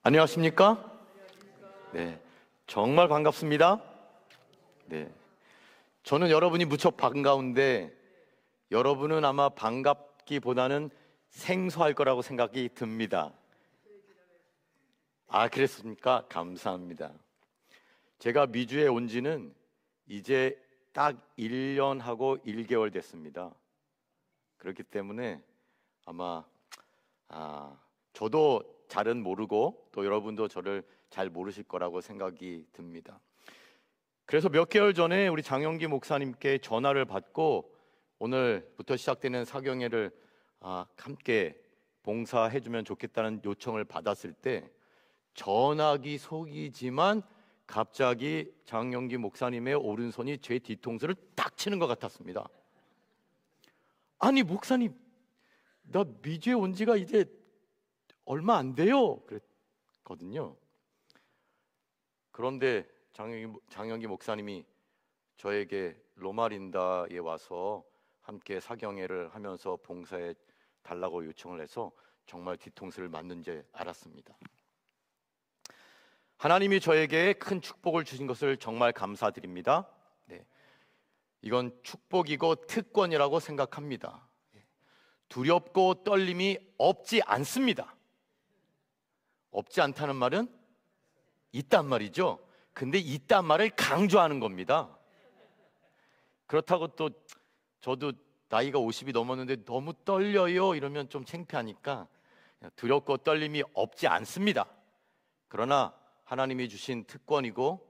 안녕하십니까? 네, 정말 반갑습니다. 네, 저는 여러분이 무척 반가운데 여러분은 아마 반갑기보다는 생소할 거라고 생각이 듭니다. 아, 그랬습니까? 감사합니다. 제가 미주에 온 지는 이제 딱 1년하고 1개월 됐습니다. 그렇기 때문에 아마 저도 잘은 모르고 또 여러분도 저를 잘 모르실 거라고 생각이 듭니다. 그래서 몇 개월 전에 우리 장영기 목사님께 전화를 받고 오늘부터 시작되는 사경회를 함께 봉사해주면 좋겠다는 요청을 받았을 때 전화기 속이지만 갑자기 장영기 목사님의 오른손이 제 뒤통수를 딱 치는 것 같았습니다. 아니 목사님, 나 미주에 온 지가 이제 얼마 안 돼요 그랬거든요. 그런데 장영기 목사님이 저에게 로마린다에 와서 함께 사경회를 하면서 봉사해 달라고 요청을 해서 정말 뒤통수를 맞는 줄 알았습니다. 하나님이 저에게 큰 축복을 주신 것을 정말 감사드립니다. 네. 이건 축복이고 특권이라고 생각합니다. 두렵고 떨림이 없지 않습니다. 없지 않다는 말은 있단 말이죠. 근데 있단 말을 강조하는 겁니다. 그렇다고 또 저도 나이가 50이 넘었는데 너무 떨려요 이러면 좀 창피하니까 두렵고 떨림이 없지 않습니다. 그러나 하나님이 주신 특권이고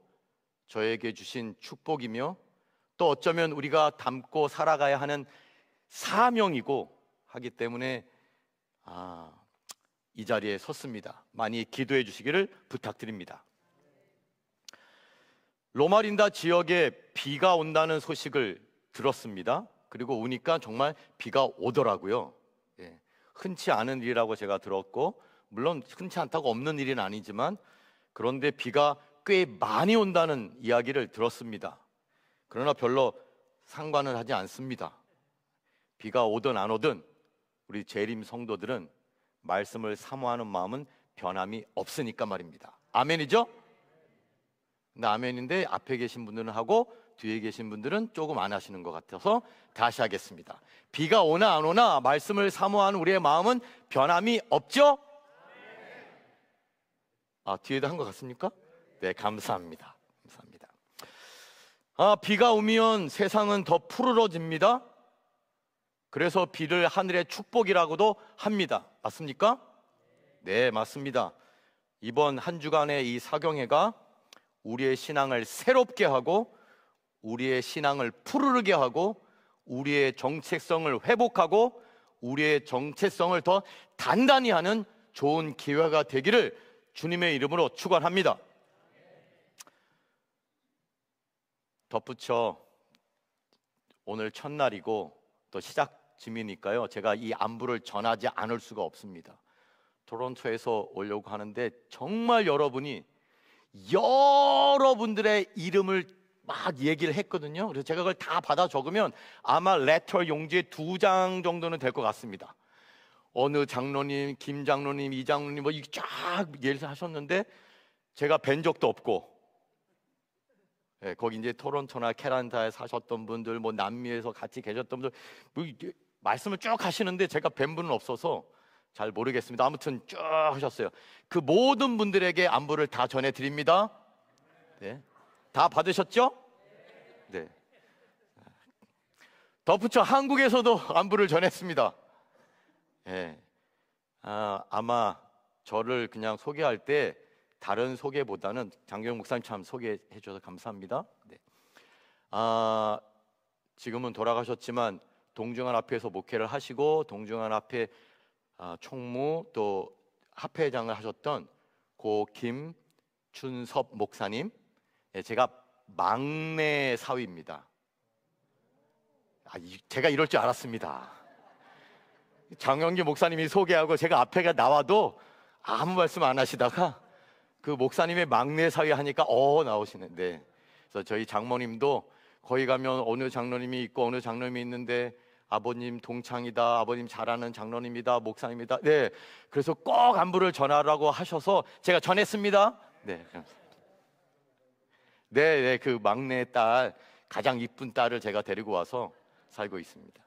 저에게 주신 축복이며 또 어쩌면 우리가 담고 살아가야 하는 사명이고 하기 때문에 이 자리에 섰습니다. 많이 기도해 주시기를 부탁드립니다. 로마린다 지역에 비가 온다는 소식을 들었습니다. 그리고 오니까 정말 비가 오더라고요. 흔치 않은 일이라고 제가 들었고 물론 흔치 않다고 없는 일은 아니지만 그런데 비가 꽤 많이 온다는 이야기를 들었습니다. 그러나 별로 상관을 하지 않습니다. 비가 오든 안 오든 우리 재림 성도들은 말씀을 사모하는 마음은 변함이 없으니까 말입니다. 아멘이죠? 근데 아멘인데 앞에 계신 분들은 하고 뒤에 계신 분들은 조금 안 하시는 것 같아서 다시 하겠습니다. 비가 오나 안 오나 말씀을 사모하는 우리의 마음은 변함이 없죠? 뒤에도 한 것 같습니까? 네, 감사합니다. 감사합니다. 비가 오면 세상은 더 푸르러집니다. 그래서 비를 하늘의 축복이라고도 합니다. 맞습니까? 네, 맞습니다. 이번 한 주간의 이 사경회가 우리의 신앙을 새롭게 하고 우리의 신앙을 푸르르게 하고 우리의 정체성을 회복하고 우리의 정체성을 더 단단히 하는 좋은 기회가 되기를 주님의 이름으로 축원합니다. 덧붙여 오늘 첫날이고 또 시작쯤이니까요 제가 이 안부를 전하지 않을 수가 없습니다. 토론토에서 오려고 하는데 정말 여러분들의 이름을 막 얘기를 했거든요. 그래서 제가 그걸 다 받아 적으면 아마 레터 용지에 2장 정도는 될 것 같습니다. 어느 장로님, 김 장로님, 이 장로님 뭐 이렇게 쫙 얘기를 하셨는데 제가 뵌 적도 없고 거기 이제 토론토나 캐나다에 사셨던 분들 뭐 남미에서 같이 계셨던 분들 뭐 말씀을 쭉 하시는데 제가 뵌 분은 없어서 잘 모르겠습니다. 아무튼 쭉 하셨어요. 그 모든 분들에게 안부를 다 전해드립니다. 네. 다 받으셨죠? 네. 덧붙여 한국에서도 안부를 전했습니다. 네. 아마 저를 그냥 소개할 때 다른 소개보다는 장경 목사님 참 소개해 주셔서 감사합니다. 네. 지금은 돌아가셨지만 동중한 앞에서 목회를 하시고 동중한 앞에 총무 또 합회장을 하셨던 고 김춘섭 목사님, 제가 막내 사위입니다. 제가 이럴 줄 알았습니다. 장영기 목사님이 소개하고 제가 앞에가 나와도 아무 말씀 안 하시다가 그 목사님의 막내 사위 하니까 나오시는데 그래서 저희 장모님도 거기 가면 어느 장로님이 있고 어느 장로님이 있는데 아버님 동창이다, 아버님 잘하는 장로님이다, 목사님이다. 네, 그래서 꼭 안부를 전하라고 하셔서 제가 전했습니다. 네, 네, 그 막내 딸, 가장 이쁜 딸을 제가 데리고 와서 살고 있습니다.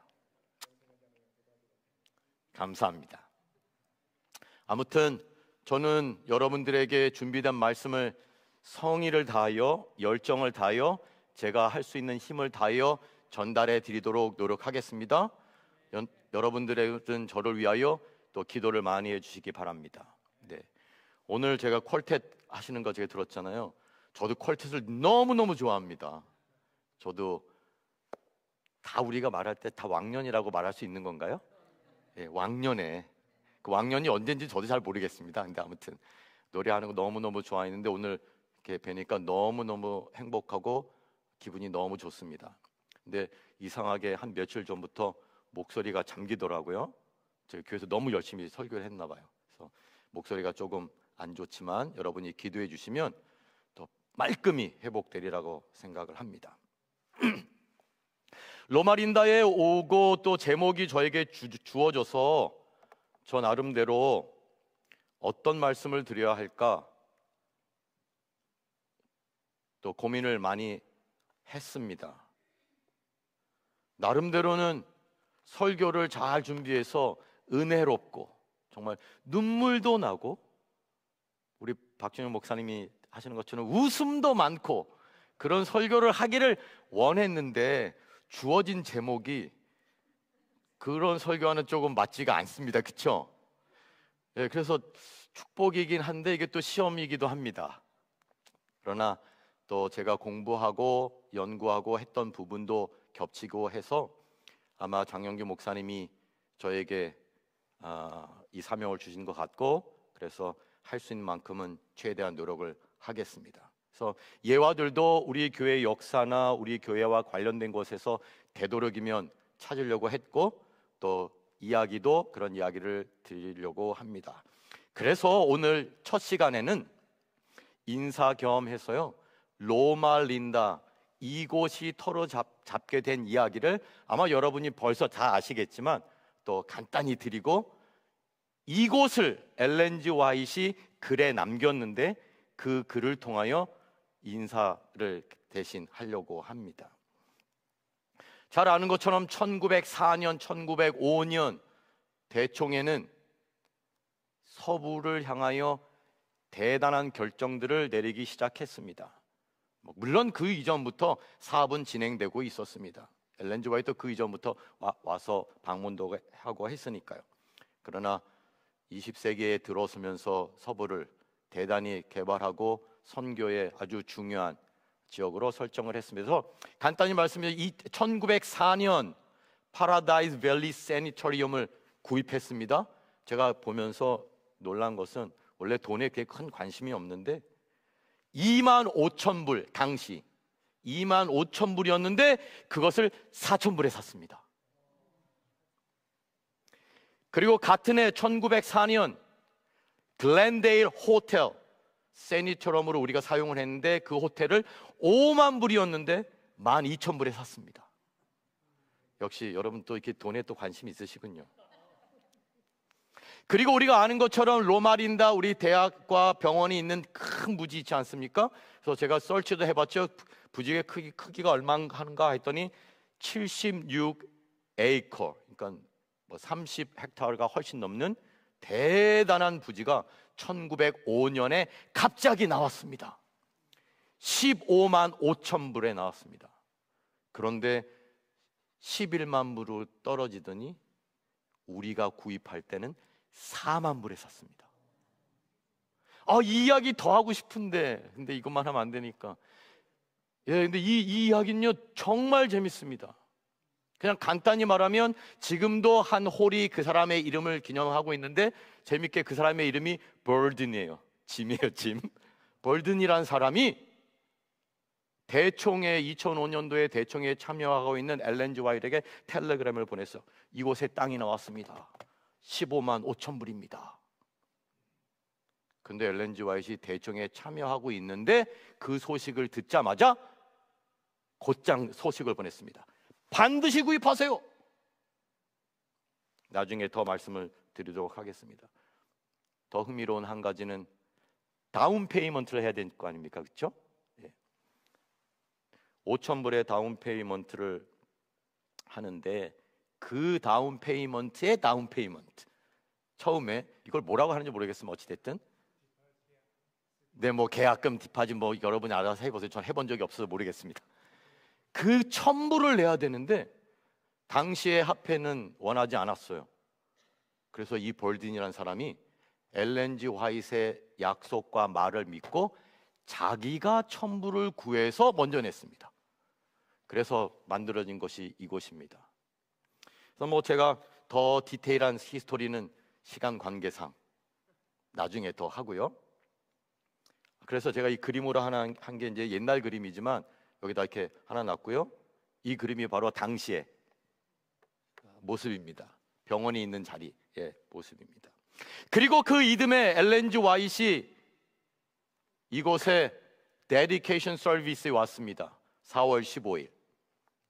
감사합니다. 아무튼 저는 여러분들에게 준비된 말씀을 성의를 다하여, 열정을 다하여, 제가 할 수 있는 힘을 다하여 전달해 드리도록 노력하겠습니다. 여러분들은 저를 위하여 또 기도를 많이 해주시기 바랍니다. 네, 오늘 제가 퀄텟 하시는 거 제가 들었잖아요. 저도 퀄텟을 너무너무 좋아합니다. 저도 다 우리가 말할 때 다 왕년이라고 말할 수 있는 건가요? 네, 왕년에 그 왕년이 언제인지 저도 잘 모르겠습니다. 근데 아무튼 노래하는 거 너무너무 좋아했는데 오늘 이렇게 뵈니까 너무너무 행복하고 기분이 너무 좋습니다. 근데 이상하게 한 며칠 전부터 목소리가 잠기더라고요. 저희 교회에서 너무 열심히 설교를 했나 봐요. 그래서 목소리가 조금 안 좋지만 여러분이 기도해 주시면 더 말끔히 회복되리라고 생각을 합니다. 로마린다에 오고 또 제목이 저에게 주어져서 저 나름대로 어떤 말씀을 드려야 할까 또 고민을 많이 했습니다. 나름대로는 설교를 잘 준비해서 은혜롭고 정말 눈물도 나고 우리 박준영 목사님이 하시는 것처럼 웃음도 많고 그런 설교를 하기를 원했는데 주어진 제목이 그런 설교와는 조금 맞지가 않습니다. 그렇죠? 네, 그래서 축복이긴 한데 이게 또 시험이기도 합니다. 그러나 또 제가 공부하고 연구하고 했던 부분도 겹치고 해서 아마 장영규 목사님이 저에게 이 사명을 주신 것 같고 그래서 할 수 있는 만큼은 최대한 노력을 하겠습니다. 그래서 예화들도 우리 교회 역사나 우리 교회와 관련된 곳에서 되도록이면 찾으려고 했고 또 이야기도 그런 이야기를 드리려고 합니다. 그래서 오늘 첫 시간에는 인사 겸 해서요 로마 린다 이곳이 터로 잡게 된 이야기를 아마 여러분이 벌써 다 아시겠지만 또 간단히 드리고 이곳을 엘렌 G. 화이트이 글에 남겼는데 그 글을 통하여 인사를 대신 하려고 합니다. 잘 아는 것처럼 1904년, 1905년 대총회는 서부를 향하여 대단한 결정들을 내리기 시작했습니다. 물론 그 이전부터 사업은 진행되고 있었습니다. 엘렌 G. 화이트 그 이전부터 와서 방문도 하고 했으니까요. 그러나 20세기에 들어서면서 서부를 대단히 개발하고 선교의 아주 중요한 지역으로 설정을 했습니다. 그래서 간단히 말씀드리면 1904년 파라다이스 밸리 세니토리움을 구입했습니다. 제가 보면서 놀란 것은 원래 돈에 그렇게 큰 관심이 없는데 25,000불 당시 25,000불이었는데 그것을 4,000불에 샀습니다. 그리고 같은 해 1904년 글렌데일 호텔 세니토럼으로 우리가 사용을 했는데 그 호텔을 5만 불이었는데 12,000불에 샀습니다. 역시 여러분 또 이렇게 돈에 또 관심이 있으시군요. 그리고 우리가 아는 것처럼 로마린다 우리 대학과 병원이 있는 큰 부지 있지 않습니까? 그래서 제가 설치도 해봤죠. 부지의 크기가 얼마인가 했더니 76에이커, 그러니까 뭐 30헥타르가 훨씬 넘는 대단한 부지가 1905년에 갑자기 나왔습니다. 15만 5천 불에 나왔습니다. 그런데 11만 불로 떨어지더니 우리가 구입할 때는 4만 불에 샀습니다. 이 이야기 더 하고 싶은데 근데 이것만 하면 안 되니까. 근데 이 이야기는요 정말 재밌습니다. 그냥 간단히 말하면 지금도 한 홀이 그 사람의 이름을 기념하고 있는데 재밌게 그 사람의 이름이 벌든이에요. 짐이에요, 짐. 벌든이라는 사람이 대총회 2005년도에 대총회에 참여하고 있는 엘렌 G. 화이트에게 텔레그램을 보냈어. 이곳에 땅이 나왔습니다. 15만 5천 불입니다. 근데 엘렌 G. 화이트이 대총회에 참여하고 있는데 그 소식을 듣자마자 곧장 소식을 보냈습니다. 반드시 구입하세요. 나중에 더 말씀을 드리도록 하겠습니다. 더 흥미로운 한 가지는 다운 페이먼트를 해야 될 거 아닙니까? 그렇죠? 5,000불의 다운 페이먼트를 하는데 그 다운 페이먼트의 다운 페이먼트, 처음에 이걸 뭐라고 하는지 모르겠으면 어찌됐든 뭐 계약금, 디파짓 뭐 여러분이 알아서 해보세요. 전 해본 적이 없어서 모르겠습니다. 그 1,000불을 내야 되는데 당시의 화폐는 원하지 않았어요. 그래서 이 볼딘이라는 사람이 엘렌 G 화이트의 약속과 말을 믿고 자기가 1,000불을 구해서 먼저 냈습니다. 그래서 만들어진 것이 이곳입니다. 그래서 제가 더 디테일한 히스토리는 시간 관계상 나중에 더 하고요. 그래서 제가 이 그림으로 한 게 이제 옛날 그림이지만 여기다 이렇게 하나 놨고요. 이 그림이 바로 당시의 모습입니다. 병원이 있는 자리의 모습입니다. 그리고 그 이듬해 엘렌 G 화이트이 이곳에 데디케이션 서비스에 왔습니다. 4월 15일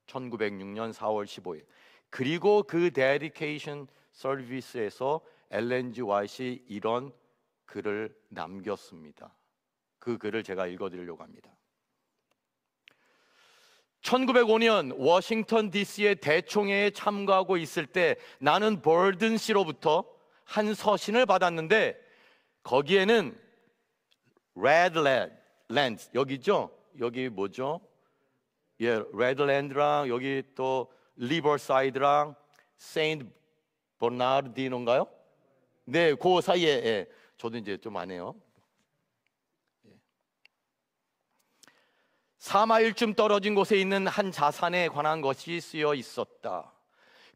1906년 4월 15일. 그리고 그 데디케이션 서비스에서 엘렌 G 화이트이 이런 글을 남겼습니다. 그 글을 제가 읽어드리려고 합니다. 1905년 워싱턴 DC의 대총회에 참가하고 있을 때 나는 볼든 씨로부터 한 서신을 받았는데 거기에는 레드랜드, 여기죠? 여기 뭐죠? 레드랜드랑 여기 또 리버사이드랑 세인트 버나르디노인가요? 네, 그 사이에 저도 이제 좀 안 해요. 4마일쯤 떨어진 곳에 있는 한 자산에 관한 것이 쓰여 있었다.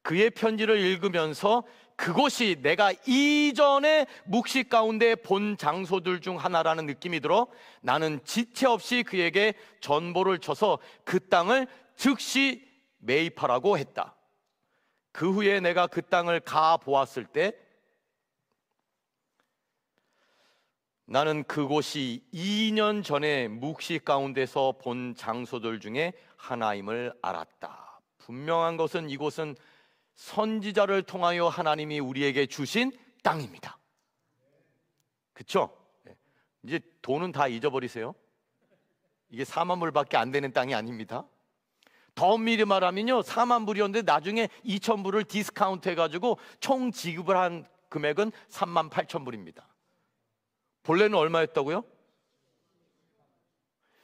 그의 편지를 읽으면서 그곳이 내가 이전에 묵시 가운데 본 장소들 중 하나라는 느낌이 들어 나는 지체 없이 그에게 전보를 쳐서 그 땅을 즉시 매입하라고 했다. 그 후에 내가 그 땅을 가 보았을 때 나는 그곳이 2년 전에 묵시 가운데서 본 장소들 중에 하나임을 알았다. 분명한 것은 이곳은 선지자를 통하여 하나님이 우리에게 주신 땅입니다. 그렇죠? 이제 돈은 다 잊어버리세요. 이게 4만 불밖에 안 되는 땅이 아닙니다. 더 엄밀히 말하면요, 4만 불이었는데 나중에 2,000불을 디스카운트 해가지고 총 지급을 한 금액은 3만 8천 불입니다. 본래는 얼마였다고요?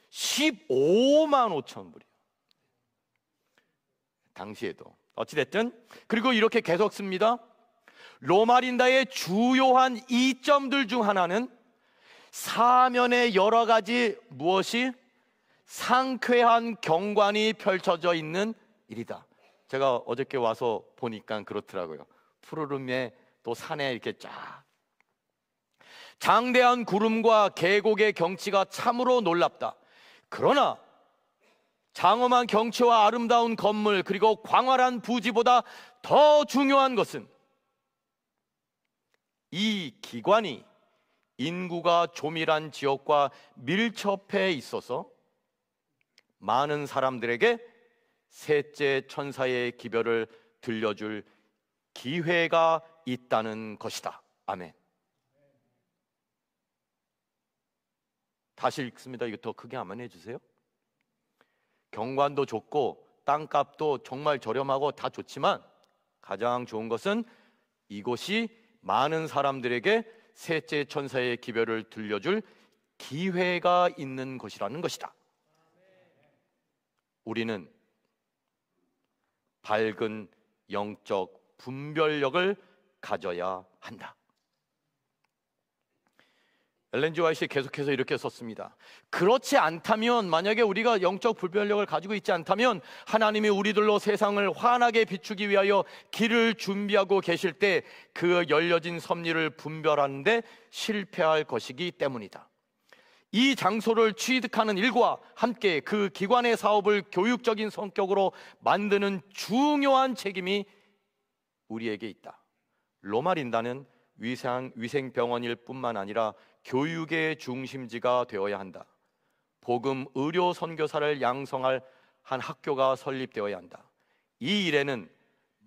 15만 5천 불이요. 당시에도. 어찌됐든 그리고 이렇게 계속 씁니다. 로마린다의 주요한 이점들 중 하나는 사면의 여러 가지 무엇이 상쾌한 경관이 펼쳐져 있는 일이다. 제가 어저께 와서 보니까 그렇더라고요. 푸르름에 또 산에 이렇게 쫙 장대한 구름과 계곡의 경치가 참으로 놀랍다. 그러나 장엄한 경치와 아름다운 건물 그리고 광활한 부지보다 더 중요한 것은 이 기관이 인구가 조밀한 지역과 밀접해 있어서 많은 사람들에게 셋째 천사의 기별을 들려줄 기회가 있다는 것이다. 아멘. 다시 읽습니다. 이거 더 크게 한번 해주세요. 경관도 좋고 땅값도 정말 저렴하고 다 좋지만 가장 좋은 것은 이곳이 많은 사람들에게 셋째 천사의 기별을 들려줄 기회가 있는 것이라는 것이다. 우리는 밝은 영적 분별력을 가져야 한다. 엘렌 G 화이트가 계속해서 이렇게 썼습니다. 그렇지 않다면, 만약에 우리가 영적 분별력을 가지고 있지 않다면 하나님이 우리들로 세상을 환하게 비추기 위하여 길을 준비하고 계실 때 그 열려진 섭리를 분별하는데 실패할 것이기 때문이다. 이 장소를 취득하는 일과 함께 그 기관의 사업을 교육적인 성격으로 만드는 중요한 책임이 우리에게 있다. 로마린다는 위생병원일 뿐만 아니라 교육의 중심지가 되어야 한다. 복음 의료 선교사를 양성할 한 학교가 설립되어야 한다. 이 일에는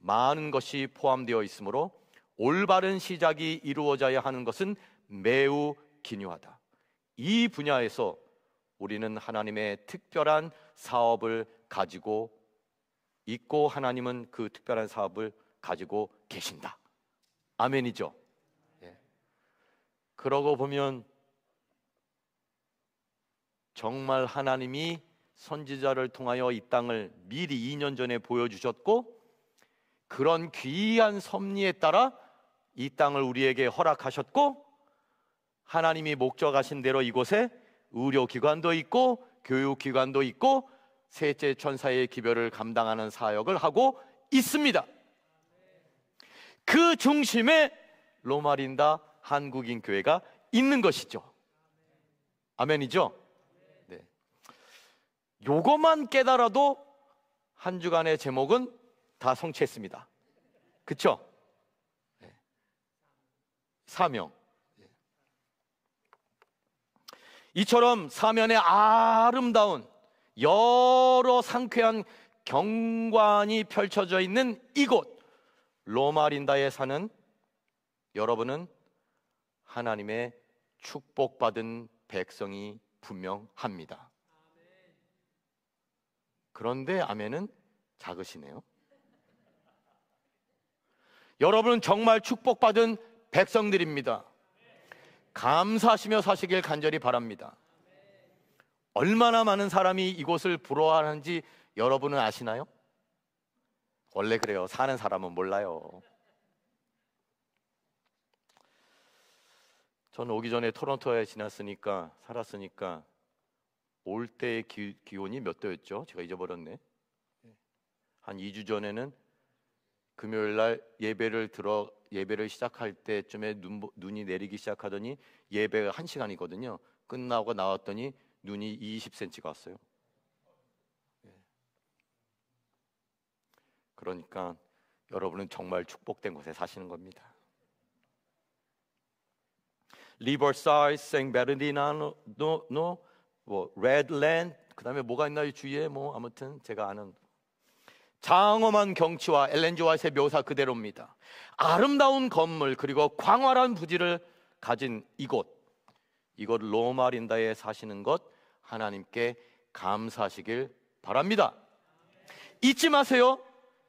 많은 것이 포함되어 있으므로 올바른 시작이 이루어져야 하는 것은 매우 기묘하다. 이 분야에서 우리는 하나님의 특별한 사업을 가지고 있고 하나님은 그 특별한 사업을 가지고 계신다. 아멘이죠. 예. 그러고 보면 정말 하나님이 선지자를 통하여 이 땅을 미리 2년 전에 보여주셨고 그런 귀한 섭리에 따라 이 땅을 우리에게 허락하셨고 하나님이 목적하신 대로 이곳에 의료기관도 있고 교육기관도 있고 셋째 천사의 기별을 감당하는 사역을 하고 있습니다. 그 중심에 로마린다 한국인 교회가 있는 것이죠. 아멘이죠? 네. 요것만 깨달아도 한 주간의 제목은 다 성취했습니다. 그쵸? 네. 사명. 이처럼 사면의 아름다운 여러 상쾌한 경관이 펼쳐져 있는 이곳 로마린다에 사는 여러분은 하나님의 축복받은 백성이 분명합니다. 그런데 아멘은 작으시네요. 여러분은 정말 축복받은 백성들입니다. 감사하시며 사시길 간절히 바랍니다. 얼마나 많은 사람이 이곳을 부러워하는지 여러분은 아시나요? 원래 그래요. 사는 사람은 몰라요. 저는 오기 전에 토론토에 살았으니까 올 때의 기온이 몇 도였죠? 제가 잊어버렸네. 한 2주 전에는 금요일 날 예배를 시작할 때쯤에 눈이 내리기 시작하더니 예배가 1시간이거든요. 끝나고 나왔더니 눈이 20cm가 왔어요. 그러니까 여러분은 정말 축복된 곳에 사시는 겁니다. 리버사이드, 생베르디나노, 레드랜드, 그다음에 뭐가 있나요? 주위에 아무튼 제가 아는 장엄한 경치와 엘렌 지 화이트의 묘사 그대로입니다. 아름다운 건물 그리고 광활한 부지를 가진 이곳 로마린다에 사시는 것 하나님께 감사하시길 바랍니다. 잊지 마세요.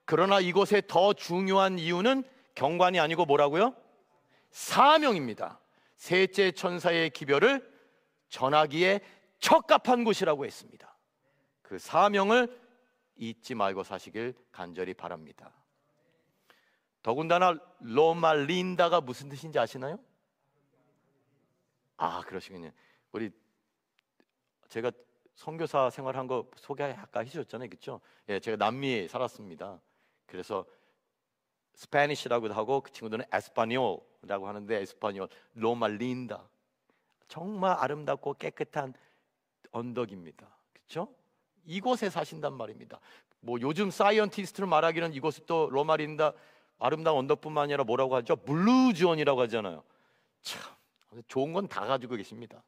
그러나 이곳에 더 중요한 이유는 경관이 아니고 뭐라고요? 사명입니다. 셋째 천사의 기별을 전하기에 적합한 곳이라고 했습니다. 그 사명을 잊지 말고 사시길 간절히 바랍니다. 더군다나 로마린다가 무슨 뜻인지 아시나요? 그러시군요. 제가 선교사 생활한 거 소개 아까 해주셨잖아요, 그렇죠? 예, 제가 남미에 살았습니다. 그래서 스페니쉬라고도 하고 그 친구들은 에스파뇰이라고 하는데 에스파뇰 로마린다 정말 아름답고 깨끗한 언덕입니다. 그렇죠? 이곳에 사신단 말입니다. 요즘 사이언티스트를 말하기는 이곳이 또 로마린다 아름다운 언덕뿐만 아니라 뭐라고 하죠? 블루존이라고 하잖아요. 참 좋은 건 다 가지고 계십니다.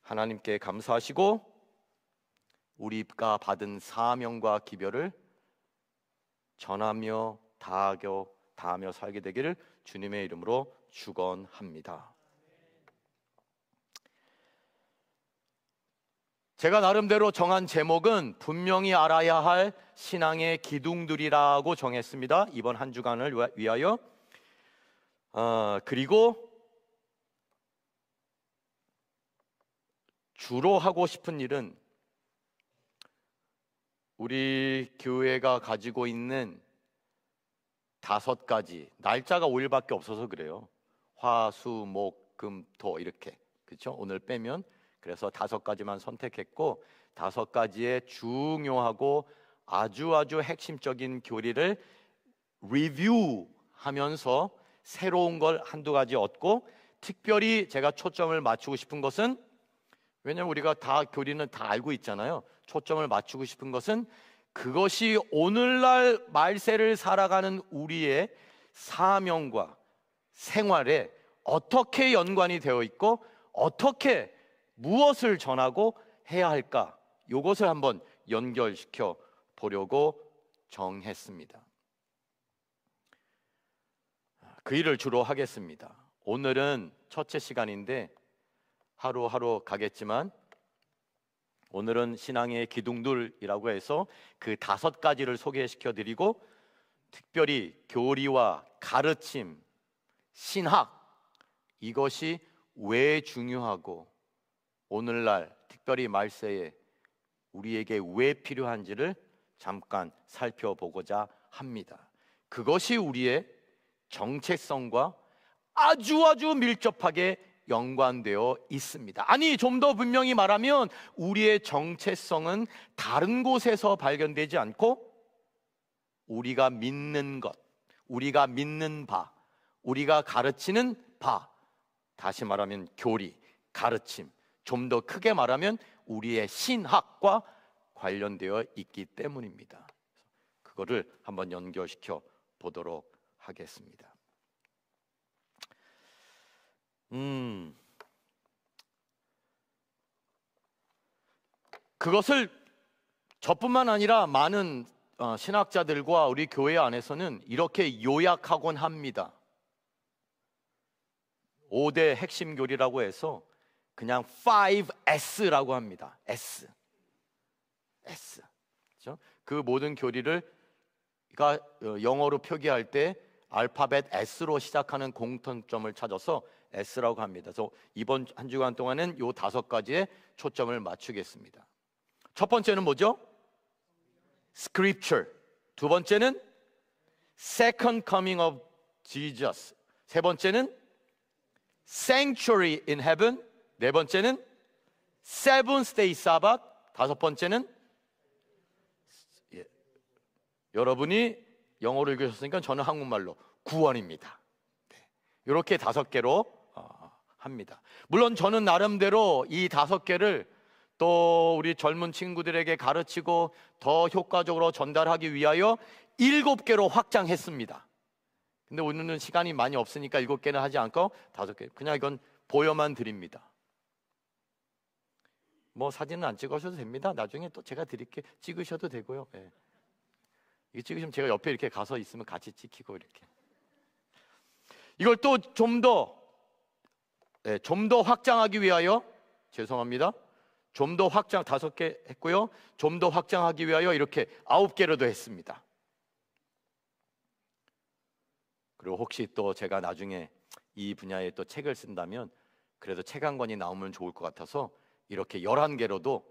하나님께 감사하시고 우리가 받은 사명과 기별을 전하며 다하며 살게 되기를 주님의 이름으로 축원합니다. 제가 나름대로 정한 제목은 분명히 알아야 할 신앙의 기둥들이라고 정했습니다. 이번 한 주간을 위하여. 그리고 주로 하고 싶은 일은 우리 교회가 가지고 있는 5가지, 날짜가 5일밖에 없어서 그래요. 화, 수, 목, 금, 토 이렇게, 그렇죠? 오늘 빼면. 그래서 5가지만 선택했고 5가지의 중요하고 아주 핵심적인 교리를 리뷰하면서 새로운 걸 한두 가지 얻고, 특별히 제가 초점을 맞추고 싶은 것은, 왜냐면 우리가 다 교리는 다 알고 있잖아요. 초점을 맞추고 싶은 것은 그것이 오늘날 말세를 살아가는 우리의 사명과 생활에 어떻게 연관이 되어 있고 어떻게 무엇을 전하고 해야 할까, 이것을 한번 연결시켜 보려고 정했습니다. 그 일을 주로 하겠습니다. 오늘은 첫째 시간인데 하루하루 가겠지만 오늘은 신앙의 기둥들이라고 해서 그 5가지를 소개시켜 드리고, 특별히 교리와 가르침, 신학, 이것이 왜 중요하고 오늘날 특별히 말세에 우리에게 왜 필요한지를 잠깐 살펴보고자 합니다. 그것이 우리의 정체성과 아주 밀접하게 연관되어 있습니다. 아니, 좀 더 분명히 말하면 우리의 정체성은 다른 곳에서 발견되지 않고 우리가 믿는 것, 우리가 믿는 바, 우리가 가르치는 바, 다시 말하면 교리, 가르침, 좀 더 크게 말하면 우리의 신학과 관련되어 있기 때문입니다. 그거를 한번 연결시켜 보도록 하겠습니다. 그것을 저뿐만 아니라 많은 신학자들과 우리 교회 안에서는 이렇게 요약하곤 합니다. 5대 핵심 교리라고 해서 그냥 5S라고 합니다. S. 그렇죠? 그 모든 교리를 영어로 표기할 때 알파벳 S로 시작하는 공통점을 찾아서 S라고 합니다. 그래서 이번 한 주간 동안은 이 5가지에 초점을 맞추겠습니다. 첫 번째는 뭐죠? Scripture. 두 번째는 Second Coming of Jesus. 세 번째는 Sanctuary in Heaven. 네 번째는 Seventh Day Sabbath. 다섯 번째는 여러분이 영어로 읽으셨으니까 저는 한국말로 구원입니다. 이렇게 5개로 합니다. 물론 저는 나름대로 이 5개를 또 우리 젊은 친구들에게 가르치고 더 효과적으로 전달하기 위하여 7개로 확장했습니다. 근데 오늘은 시간이 많이 없으니까 7개는 하지 않고 5개, 그냥 이건 보여만 드립니다. 뭐 사진은 안 찍으셔도 됩니다. 나중에 또 제가 드릴게. 찍으셔도 되고요. 네. 이거 찍으시면 제가 옆에 이렇게 가서 있으면 같이 찍히고 이렇게. 이걸 또 좀 더 확장하기 위하여, 죄송합니다, 좀 더 확장 5개 했고요. 좀 더 확장하기 위하여 이렇게 9개로도 했습니다. 그리고 혹시 또 제가 나중에 이 분야에 또 책을 쓴다면 그래도 책 한 권이 나오면 좋을 것 같아서 이렇게 11개로도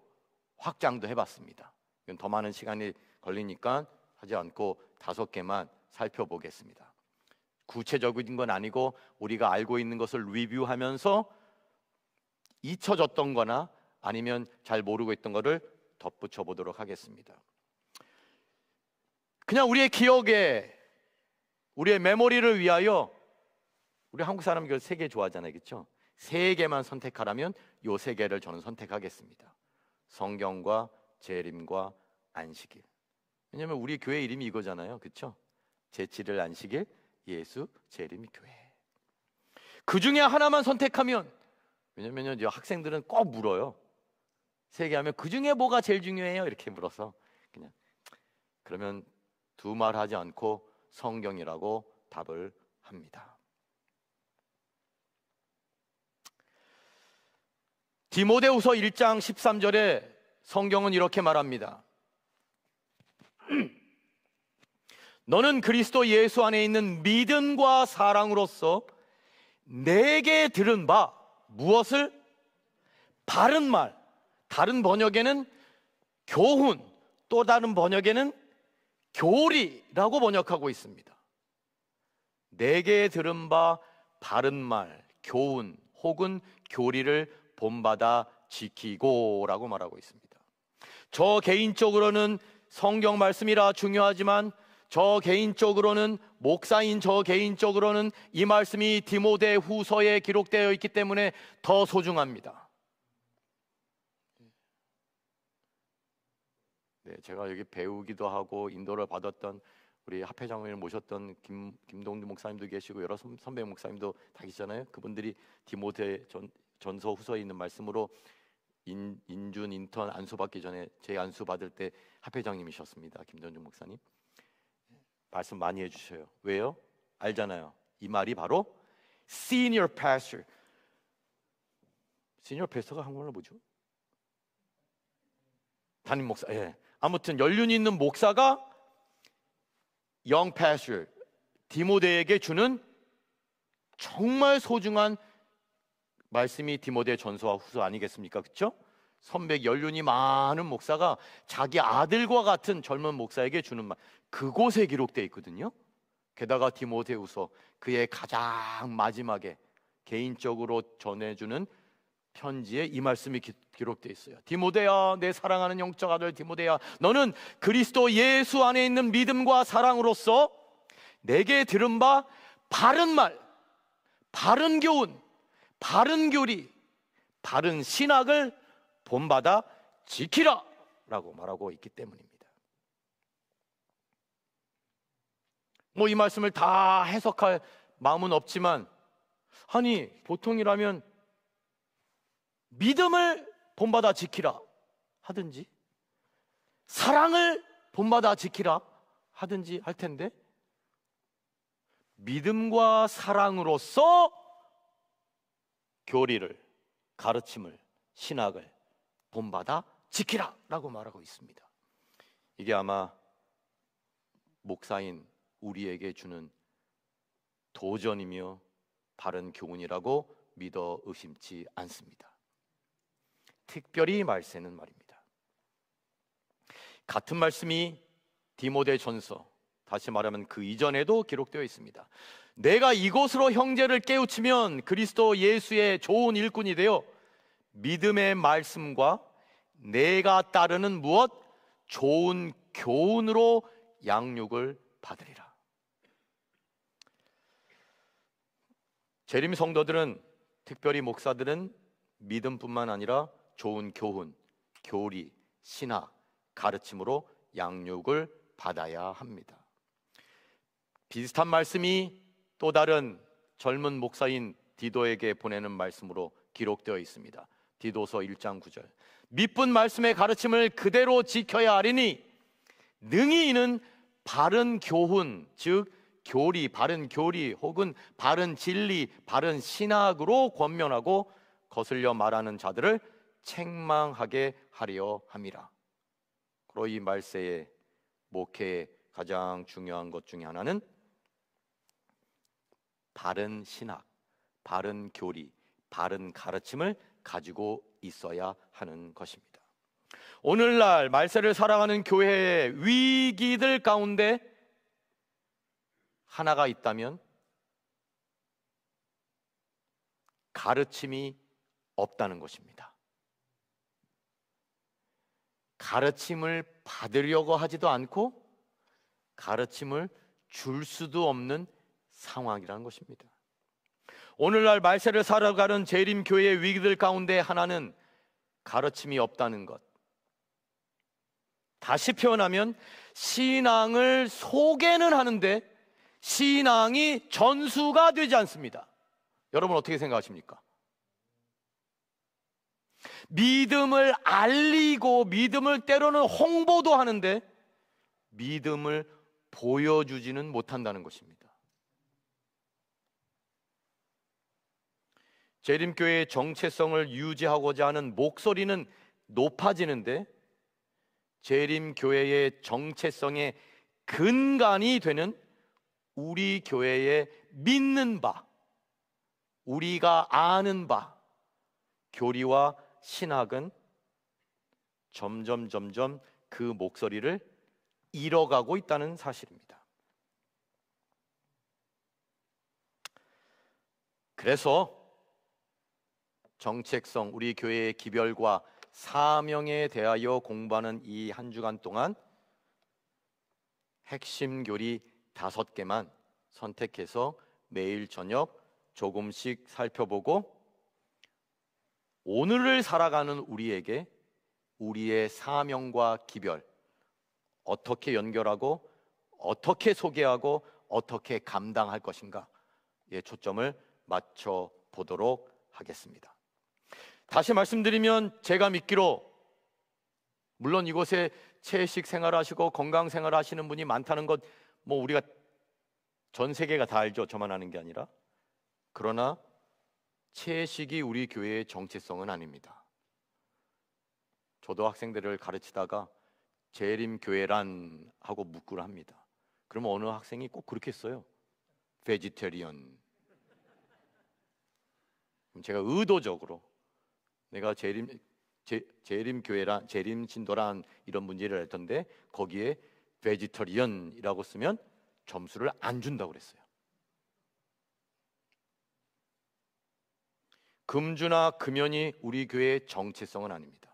확장도 해봤습니다. 이건 더 많은 시간이 걸리니까 하지 않고 5개만 살펴보겠습니다. 구체적인 건 아니고 우리가 알고 있는 것을 리뷰하면서 잊혀졌던 거나 아니면 잘 모르고 있던 거를 덧붙여 보도록 하겠습니다. 그냥 우리의 기억에, 우리의 메모리를 위하여, 우리 한국 사람 그 3개 좋아하잖아요, 그렇죠? 3개만 선택하라면 이 3개를 저는 선택하겠습니다. 성경과 재림과 안식일. 왜냐하면 우리 교회 이름이 이거잖아요, 그렇죠? 제7일 안식일, 예수, 재림, 교회. 그 중에 하나만 선택하면, 왜냐면 학생들은 꼭 물어요. 3개 하면 그 중에 뭐가 제일 중요해요? 이렇게 물어서 그냥 그러면 두 말 하지 않고 성경이라고 답을 합니다. 디모데후서 1장 13절에 성경은 이렇게 말합니다. 너는 그리스도 예수 안에 있는 믿음과 사랑으로서 내게 들은 바 무엇을? 바른 말. 다른 번역에는 교훈, 또 다른 번역에는 교리라고 번역하고 있습니다. 내게 들은 바 바른 말, 교훈 혹은 교리를 본받아 지키고 라고 말하고 있습니다. 저 개인적으로는 성경 말씀이라 중요하지만 저 개인적으로는, 목사인 저 개인적으로는 이 말씀이 디모데 후서에 기록되어 있기 때문에 더 소중합니다. 네, 제가 여기 배우기도 하고 인도를 받았던 우리 합회장을 모셨던 김동주 목사님도 계시고 여러 선배 목사님도 다 계시잖아요. 그분들이 디모데 전서 후서에 있는 말씀으로 인준 인턴 안수 받기 전에 제 안수 받을 때 합회장님이셨습니다. 김동주 목사님. 말씀 많이 해주셔요. 왜요? 알잖아요. 이 말이 바로 senior pastor. senior pastor가 한국말로 뭐죠? 담임 목사. 예. 아무튼 연륜이 있는 목사가 young pastor 디모데에게 주는 정말 소중한 말씀이 디모데 전서와 후서 아니겠습니까? 그렇죠? 선배 연륜이 많은 목사가 자기 아들과 같은 젊은 목사에게 주는 말, 그곳에 기록되어 있거든요. 게다가 디모데후서 그의 가장 마지막에 개인적으로 전해주는 편지에 이 말씀이 기록되어 있어요. 디모데야, 내 사랑하는 영적 아들 디모데야, 너는 그리스도 예수 안에 있는 믿음과 사랑으로서 내게 들은 바 바른 말, 바른 교훈, 바른 교리, 바른 신학을 본받아 지키라 라고 말하고 있기 때문입니다. 뭐 이 말씀을 다 해석할 마음은 없지만, 아니 보통이라면 믿음을 본받아 지키라 하든지 사랑을 본받아 지키라 하든지 할 텐데, 믿음과 사랑으로서 교리를, 가르침을, 신학을 본받아 지키라 라고 말하고 있습니다. 이게 아마 목사인 우리에게 주는 도전이며 바른 교훈이라고 믿어 의심치 않습니다. 특별히 말세는 말입니다. 같은 말씀이 디모데 전서, 다시 말하면 그 이전에도 기록되어 있습니다. 내가 이곳으로 형제를 깨우치면 그리스도 예수의 좋은 일꾼이 되어 믿음의 말씀과 내가 따르는 무엇? 좋은 교훈으로 양육을 받으리라. 재림 성도들은, 특별히 목사들은 믿음뿐만 아니라 좋은 교훈, 교리, 신학, 가르침으로 양육을 받아야 합니다. 비슷한 말씀이 또 다른 젊은 목사인 디도에게 보내는 말씀으로 기록되어 있습니다. 디도서 1장 9절. 믿은 말씀의 가르침을 그대로 지켜야 하리니 능히 이는 바른 교훈, 즉 교리, 바른 교리 혹은 바른 진리, 바른 신학으로 권면하고 거슬려 말하는 자들을 책망하게 하려 함이라. 그리고 이 말세의 목회의 가장 중요한 것 중에 하나는 바른 신학, 바른 교리, 바른 가르침을 가지고 있어야 하는 것입니다. 오늘날 말세를 살아가는 교회의 위기들 가운데 하나가 있다면 가르침이 없다는 것입니다. 가르침을 받으려고 하지도 않고 가르침을 줄 수도 없는 상황이라는 것입니다. 오늘날 말세를 살아가는 재림교회의 위기들 가운데 하나는 가르침이 없다는 것. 다시 표현하면 신앙을 소개는 하는데 신앙이 전수가 되지 않습니다. 여러분 어떻게 생각하십니까? 믿음을 알리고 믿음을 때로는 홍보도 하는데 믿음을 보여주지는 못한다는 것입니다. 재림교회의 정체성을 유지하고자 하는 목소리는 높아지는데 재림교회의 정체성의 근간이 되는 우리 교회의 믿는 바, 우리가 아는 바, 교리와 신학은 점점 그 목소리를 잃어가고 있다는 사실입니다. 그래서 정체성, 우리 교회의 기별과 사명에 대하여 공부하는 이 한 주간 동안 핵심 교리 5개만 선택해서 매일 저녁 조금씩 살펴보고 오늘을 살아가는 우리에게 우리의 사명과 기별 어떻게 연결하고 어떻게 소개하고 어떻게 감당할 것인가에 초점을 맞춰 보도록 하겠습니다. 다시 말씀드리면 제가 믿기로 물론 이곳에 채식 생활하시고 건강 생활하시는 분이 많다는 것 우리가 전 세계가 다 알죠. 저만 아는 게 아니라. 그러나 채식이 우리 교회의 정체성은 아닙니다. 저도 학생들을 가르치다가 재림교회란 하고 묻곤 합니다. 그러면 어느 학생이 꼭 그렇게 써요. 베지테리언. 제가 의도적으로 내가 재림교회란, 재림신도란 이런 문제를 할 텐데 거기에 베지터리언이라고 쓰면 점수를 안 준다고 그랬어요. 금주나 금연이 우리 교회의 정체성은 아닙니다.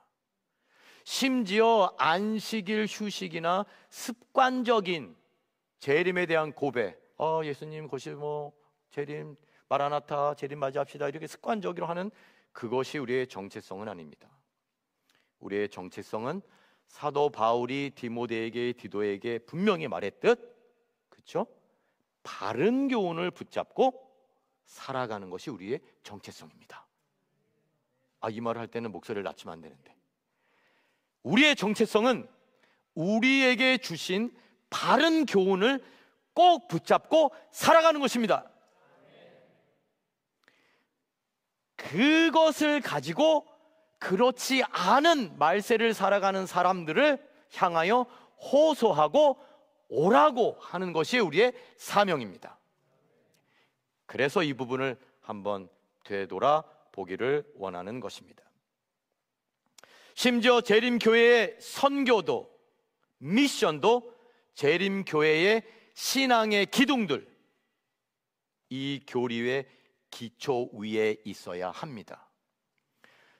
심지어 안식일 휴식이나 습관적인 재림에 대한 고백, 예수님 거시 재림 마라나타 재림 맞이합시다 이렇게 습관적으로 하는 그것이 우리의 정체성은 아닙니다. 우리의 정체성은 사도 바울이 디모데에게 디도에게 분명히 말했듯, 그렇죠? 바른 교훈을 붙잡고 살아가는 것이 우리의 정체성입니다. 이 말을 할 때는 목소리를 낮추면 안 되는데, 우리의 정체성은 우리에게 주신 바른 교훈을 꼭 붙잡고 살아가는 것입니다. 그것을 가지고 그렇지 않은 말세를 살아가는 사람들을 향하여 호소하고 오라고 하는 것이 우리의 사명입니다. 그래서 이 부분을 한번 되돌아 보기를 원하는 것입니다. 심지어 재림교회의 선교도, 미션도 재림교회의 신앙의 기둥들, 이 교리의 기초 위에 있어야 합니다.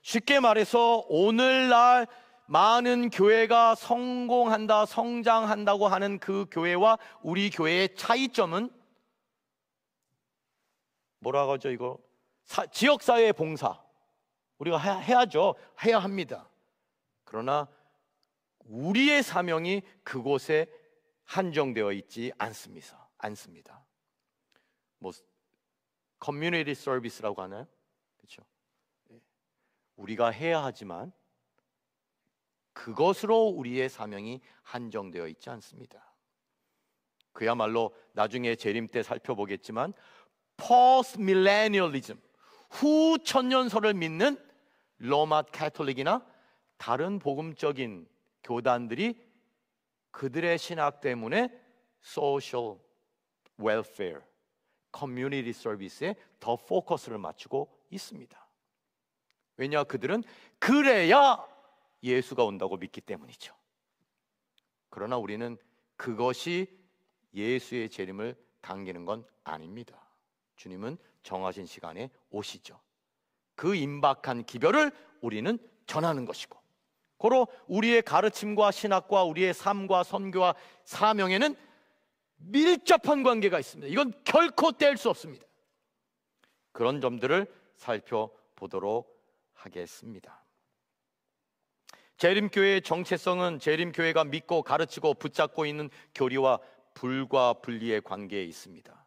쉽게 말해서 오늘날 많은 교회가 성공한다, 성장한다고 하는 그 교회와 우리 교회의 차이점은 뭐라고 하죠? 이거 지역사회 봉사 우리가 해야죠. 해야 합니다. 그러나 우리의 사명이 그곳에 한정되어 있지 않습니다. 커뮤니티 서비스라고 하나요? 그렇죠? 우리가 해야 하지만 그것으로 우리의 사명이 한정되어 있지 않습니다. 그야말로 나중에 재림 때 살펴보겠지만 포스트 밀레니얼리즘, 후 천년설을 믿는 로마 캐톨릭이나 다른 복음적인 교단들이 그들의 신학 때문에 소셜 웰페어, 커뮤니티 서비스에 더 포커스를 맞추고 있습니다. 왜냐? 그들은 그래야 예수가 온다고 믿기 때문이죠. 그러나 우리는 그것이 예수의 재림을 당기는 건 아닙니다. 주님은 정하신 시간에 오시죠. 그 임박한 기별을 우리는 전하는 것이고, 고로 우리의 가르침과 신학과 우리의 삶과 선교와 사명에는 밀접한 관계가 있습니다. 이건 결코 뗄 수 없습니다. 그런 점들을 살펴보도록 하겠습니다. 재림교회의 정체성은 재림교회가 믿고 가르치고 붙잡고 있는 교리와 불과 분리의 관계에 있습니다.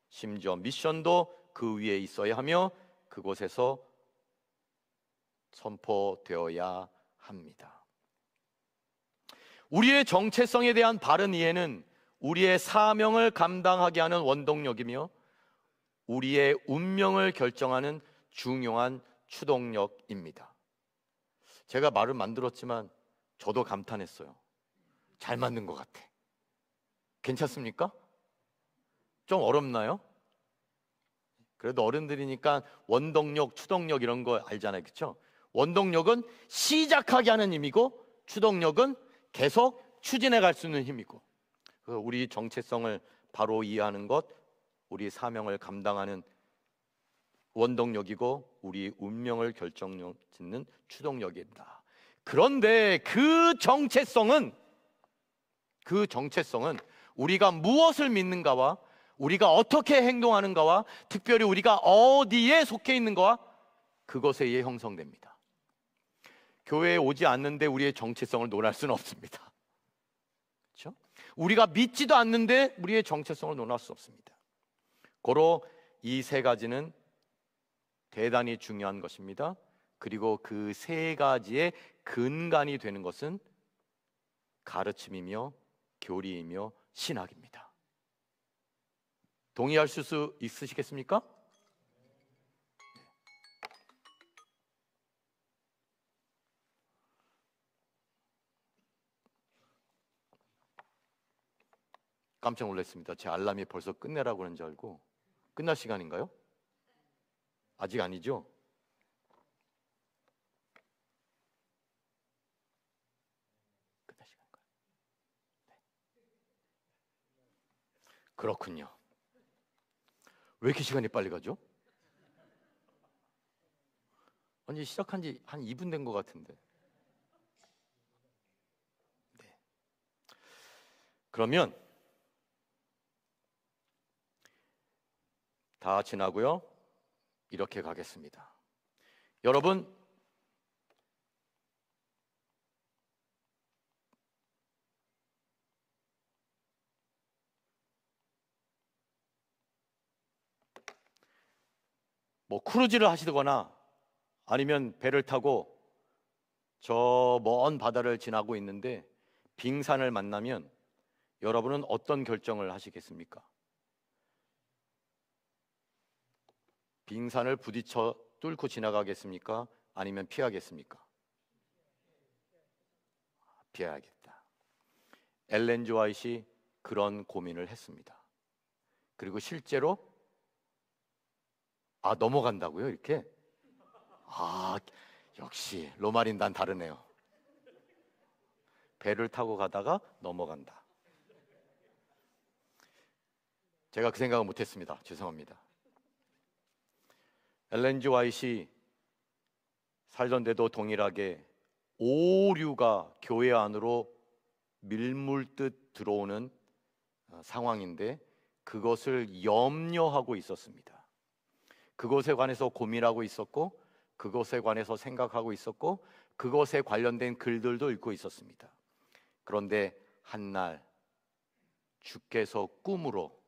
심지어 미션도 그 위에 있어야 하며 그곳에서 선포되어야 합니다. 우리의 정체성에 대한 바른 이해는 우리의 사명을 감당하게 하는 원동력이며 우리의 운명을 결정하는 중요한 추동력입니다. 제가 말을 만들었지만 저도 감탄했어요. 잘 만든 것 같아. 괜찮습니까? 좀 어렵나요? 그래도 어른들이니까 원동력, 추동력 이런 거 알잖아요. 그렇죠? 원동력은 시작하게 하는 힘이고 추동력은 계속 추진해 갈 수 있는 힘이고, 우리 정체성을 바로 이해하는 것, 우리 사명을 감당하는 원동력이고 우리 운명을 결정짓는 추동력입니다. 그런데 그 정체성은 우리가 무엇을 믿는가와 우리가 어떻게 행동하는가와 특별히 우리가 어디에 속해 있는가와 그것에 의해 형성됩니다. 교회에 오지 않는데 우리의 정체성을 논할 수는 없습니다. 그렇죠? 우리가 믿지도 않는데 우리의 정체성을 논할 수 없습니다. 고로 이 세 가지는 대단히 중요한 것입니다. 그리고 그 세 가지의 근간이 되는 것은 가르침이며 교리이며 신학입니다. 동의하실 수 있으시겠습니까? 깜짝 놀랐습니다. 제 알람이 벌써 끝내라고 그러는 줄 알고. 끝날 시간인가요? 아직 아니죠? 끝날 시간인가요? 네. 그렇군요. 왜 이렇게 시간이 빨리 가죠? 아니, 시작한 지 한 2분 된 것 같은데. 네. 그러면 다 지나고요. 이렇게 가겠습니다. 여러분, 뭐 크루즈를 하시거나 아니면 배를 타고 저 먼 바다를 지나고 있는데 빙산을 만나면 여러분은 어떤 결정을 하시겠습니까? 빙산을 부딪혀 뚫고 지나가겠습니까? 아니면 피하겠습니까? 피해야겠다. 엘렌 지 화이트이 그런 고민을 했습니다. 그리고 실제로 넘어간다고요? 이렇게? 역시 로마린단 다르네요. 배를 타고 가다가 넘어간다. 제가 그 생각을 못했습니다. 죄송합니다. 엘렌 지 화이트이 살던 데도 동일하게 오류가 교회 안으로 밀물듯 들어오는 상황인데 그것을 염려하고 있었습니다. 그것에 관해서 고민하고 있었고 그것에 관해서 생각하고 있었고 그것에 관련된 글들도 읽고 있었습니다. 그런데 한날 주께서 꿈으로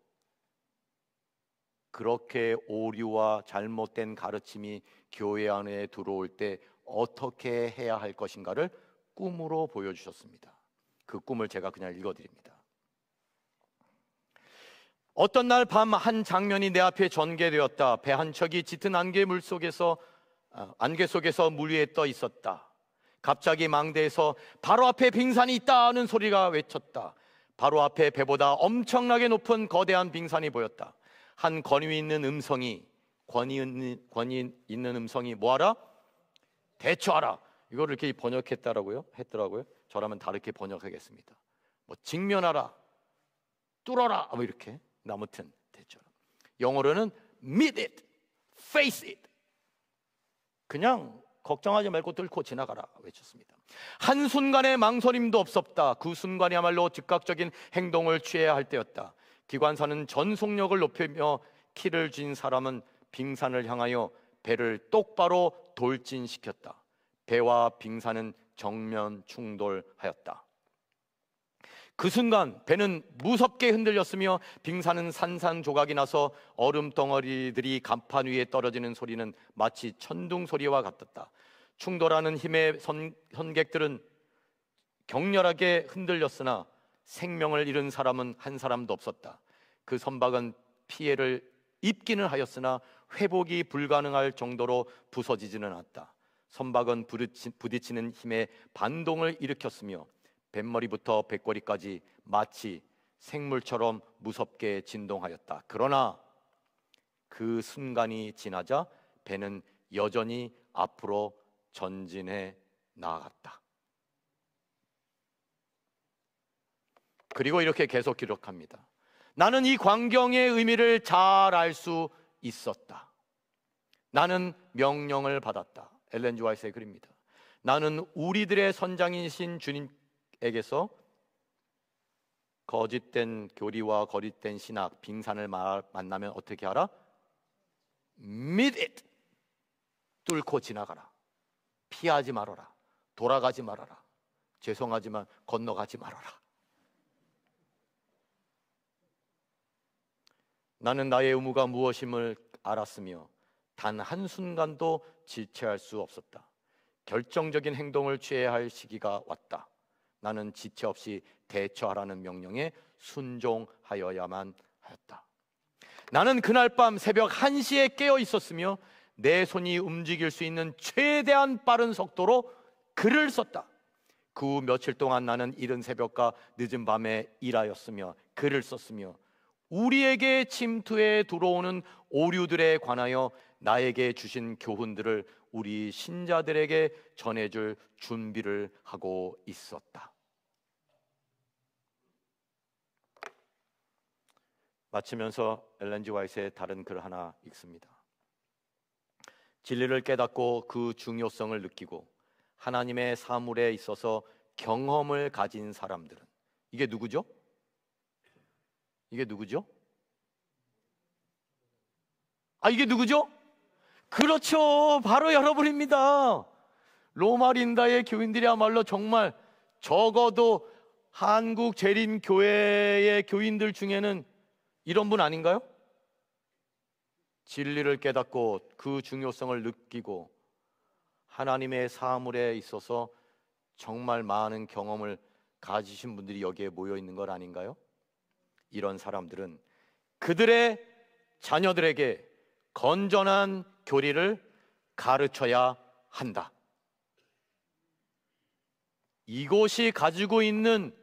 그렇게 오류와 잘못된 가르침이 교회 안에 들어올 때 어떻게 해야 할 것인가를 꿈으로 보여주셨습니다. 그 꿈을 제가 그냥 읽어드립니다. 어떤 날 밤 한 장면이 내 앞에 전개되었다. 배 한 척이 짙은 안개 속에서 물 위에 떠 있었다. 갑자기 망대에서 바로 앞에 빙산이 있다는 소리가 외쳤다. 바로 앞에 배보다 엄청나게 높은 거대한 빙산이 보였다. 한 권위 있는 음성이 뭐하라? 대처하라. 이거를 이렇게 했더라고요. 저라면 다르게 번역하겠습니다. 뭐 직면하라, 뚫어라, 뭐 이렇게. 아무튼 대처하라. 영어로는 meet it, face it. 그냥 걱정하지 말고 뚫고 지나가라 외쳤습니다. 한순간의 망설임도 없었다. 그 순간이야말로 즉각적인 행동을 취해야 할 때였다. 기관사는 전속력을 높이며 키를 쥔 사람은 빙산을 향하여 배를 똑바로 돌진시켰다. 배와 빙산은 정면 충돌하였다. 그 순간 배는 무섭게 흔들렸으며 빙산은 산산조각이 나서 얼음 덩어리들이 간판 위에 떨어지는 소리는 마치 천둥 소리와 같았다. 충돌하는 힘의 선객들은 격렬하게 흔들렸으나 생명을 잃은 사람은 한 사람도 없었다. 그 선박은 피해를 입기는 하였으나 회복이 불가능할 정도로 부서지지는 않았다. 선박은 부딪히는 힘에 반동을 일으켰으며 뱃머리부터 배꼬리까지 마치 생물처럼 무섭게 진동하였다. 그러나 그 순간이 지나자 배는 여전히 앞으로 전진해 나아갔다. 그리고 이렇게 계속 기록합니다. 나는 이 광경의 의미를 잘 알 수 있었다. 나는 명령을 받았다. 엘렌 지 화이트의 글입니다. 나는 우리들의 선장이신 주님에게서 거짓된 교리와 거짓된 신학, 빙산을 만나면 어떻게 하라? Meet it. 뚫고 지나가라. 피하지 말아라. 돌아가지 말아라. 죄송하지만 건너가지 말아라. 나는 나의 의무가 무엇임을 알았으며 단 한순간도 지체할 수 없었다. 결정적인 행동을 취해야 할 시기가 왔다. 나는 지체 없이 대처하라는 명령에 순종하여야만 하였다. 나는 그날 밤 새벽 1시에 깨어 있었으며 내 손이 움직일 수 있는 최대한 빠른 속도로 글을 썼다. 그 후 며칠 동안 나는 이른 새벽과 늦은 밤에 일하였으며 글을 썼으며 우리에게 침투해 들어오는 오류들에 관하여 나에게 주신 교훈들을 우리 신자들에게 전해줄 준비를 하고 있었다. 마치면서 엘렌 G 화이트의 다른 글 하나 읽습니다. 진리를 깨닫고 그 중요성을 느끼고 하나님의 사물에 있어서 경험을 가진 사람들은, 이게 누구죠? 이게 누구죠? 이게 누구죠? 그렇죠, 바로 여러분입니다. 로마린다의 교인들이야말로 정말 적어도 한국 재림교회의 교인들 중에는 이런 분 아닌가요? 진리를 깨닫고 그 중요성을 느끼고 하나님의 사물에 있어서 정말 많은 경험을 가지신 분들이 여기에 모여 있는 것 아닌가요? 이런 사람들은 그들의 자녀들에게 건전한 교리를 가르쳐야 한다. 이곳이 가지고 있는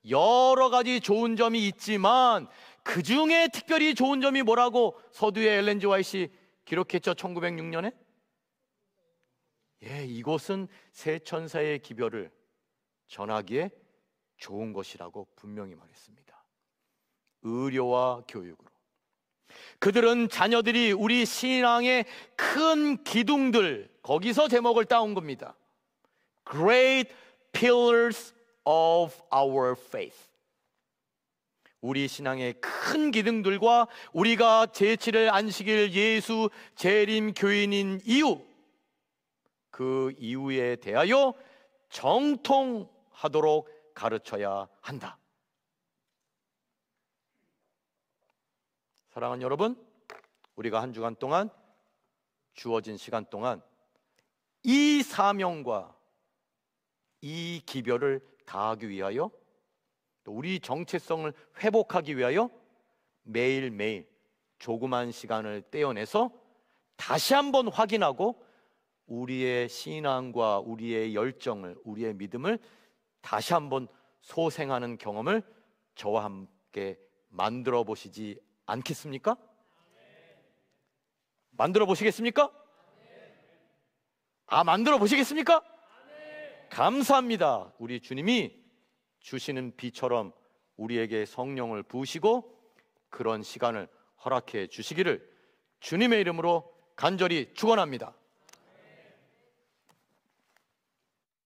여러 가지 좋은 점이 있지만 그 중에 특별히 좋은 점이 뭐라고 서두에 엘렌 G 화이트가 기록했죠? 1906년에 이곳은 새 천사의 기별을 전하기에 좋은 것이라고 분명히 말했습니다. 의료와 교육으로 그들은 자녀들이 우리 신앙의 큰 기둥들, 거기서 제목을 따온 겁니다. Great Pillars of our Faith. 우리 신앙의 큰 기둥들과 우리가 제7일 안식일 예수 재림 교인인 이유, 그 이유에 대하여 정통하도록 가르쳐야 한다. 사랑하는 여러분, 우리가 한 주간 동안 주어진 시간 동안 이 사명과 이 기별을 다하기 위하여 또 우리 정체성을 회복하기 위하여 매일매일 조그만 시간을 떼어내서 다시 한번 확인하고 우리의 신앙과 우리의 열정을, 우리의 믿음을 다시 한번 소생하는 경험을 저와 함께 만들어 보시지 않겠습니까? 만들어 보시겠습니까? 만들어 보시겠습니까? 감사합니다. 우리 주님이 주시는 비처럼 우리에게 성령을 부으시고 그런 시간을 허락해 주시기를 주님의 이름으로 간절히 축원합니다.